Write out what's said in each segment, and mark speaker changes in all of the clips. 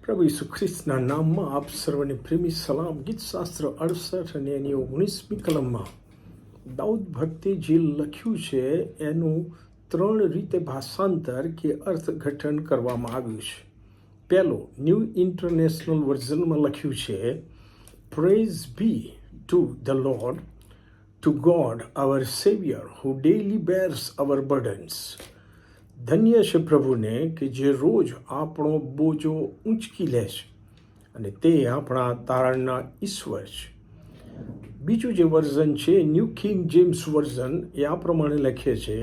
Speaker 1: પ્રભુ ઈસુ ખ્રિસ્તના નામમાં આપ સર્વને પ્રેમી સલામ. ગીતશાસ્ત્ર 68 અને એની 19મી કલમમાં દાઉદ ભક્તે જે લખ્યું છે એનું 3 રીતે ભાષાંતર કે અર્થઘટન કરવામાં આવ્યું છે. પહેલો, ન્યૂ ઇન્ટરનેશનલ વર્ઝનમાં લખ્યું છે, praise be to the Lord, to God our saviour who daily bears our burdens. ધન્ય છે પ્રભુને કે જે રોજ આપણો બોજો ઊંચકી લે છે અને તે આપણા તારણના ઈશ્વર છે. બીજું જે વર્ઝન છે, ન્યૂ કિંગ જેમ્સ વર્ઝન, એ આ પ્રમાણે લખે છે,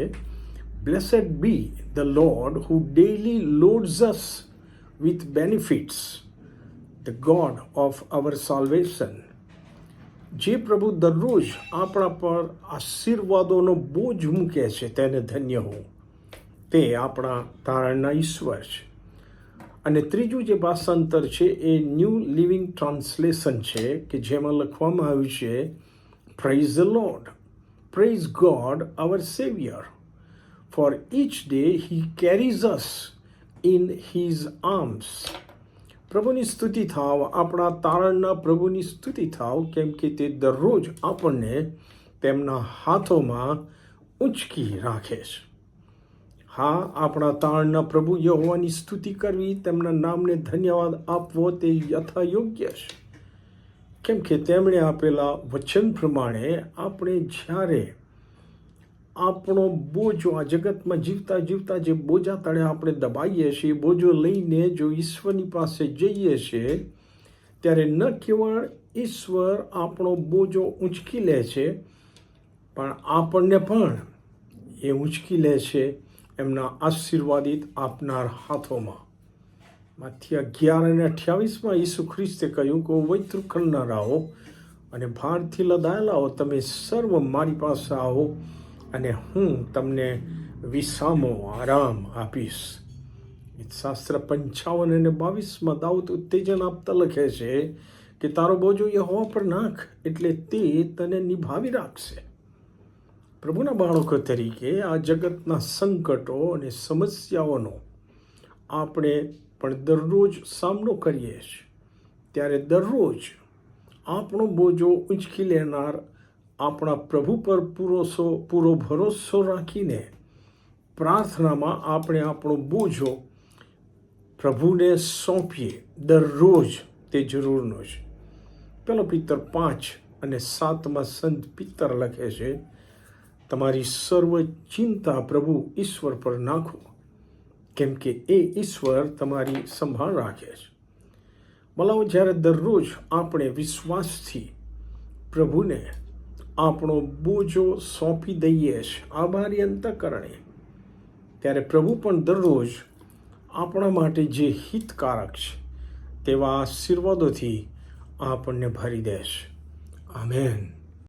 Speaker 1: બ્લેસડ બી the lord who daily loads us with benefits, the God of our salvation. જે પ્રભુ દરરોજ આપણા પર આશીર્વાદોનો બોજ મૂકે છે તેને ધન્ય હોવું. તે આપણા તારણના ઈશ્વર છે. અને ત્રીજું જે ભાષાંતર છે એ ન્યૂ લિવિંગ ટ્રાન્સલેશન છે કે જેમાં લખવામાં આવ્યું છે, praise the Lord, praise God our saviour, for each day he carries us in his arms. પ્રભુની સ્તુતિ થાવ, આપણા તારણના પ્રભુની સ્તુતિ થાવ, કેમ કે તે દરરોજ આપણને તેમના હાથોમાં ઊંચકી રાખે છે. હા, આપણા તારણના પ્રભુ યહોવાની સ્તુતિ કરવી, તેમના નામને ધન્યવાદ આપવો તે યથાયોગ્ય છે. કેમ કે તેમણે આપેલા વચન પ્રમાણે આપણે જ્યારે આપણો બોજો આ જગતમાં જીવતા જીવતા જે બોજા તળે આપણે દબાઈએ છીએ, બોજો લઈને જો ઈશ્વરની પાસે જઈએ છીએ, ત્યારે ન કેવળ ઈશ્વર આપણો બોજો ઊંચકી લે છે, પણ આપણને પણ એ ઊંચકી લે છે એમના આશીર્વાદિત આપનાર હાથોમાં. માથી 11 અને 28માં ઈસુ ખ્રિસ્તે કહ્યું કે વૈતૃ કરનારાઓ અને ભારથી લદાયેલાઓ, તમે સર્વ મારી પાસે આવો અને હું તમને વિસામો આરામ આપીશ. ગીતશાસ્ત્ર 55 અને 22માં દાઉદ ઉત્તેજન આપતા લખે છે કે તારો બોજો યહોવા પર નાખ, એટલે તે તને નિભાવી રાખશે. પ્રભુના બાળકો તરીકે આ જગતના સંકટો અને સમસ્યાઓનો આપણે પણ દરરોજ સામનો કરીએ છીએ. ત્યારે દરરોજ આપણો બોજો ઊંચકી લેનાર આપણા પ્રભુ પર પૂરો ભરોસો રાખીને પ્રાર્થનામાં આપણે આપણો બોજો પ્રભુને સોંપીએ. દરરોજ તે જરૂરનો છે. પેલો પિત્તર 5 અને 7માં સંત પિત્તર લખે છે, તમારી સર્વ ચિંતા પ્રભુ ઈશ્વર પર નાખો, કેમ કે એ ઈશ્વર તમારી સંભાળ રાખે છે. ભલાઓ, જ્યારે દરરોજ આપણે વિશ્વાસથી પ્રભુને આપણો બોજો સોંપી દઈએ છીએ આભારી અંતઃકરણે, ત્યારે પ્રભુ પણ દરરોજ આપણા માટે જે હિતકારક છે તેવા આશીર્વાદોથી આપણને ભરી દેશે. આમેન.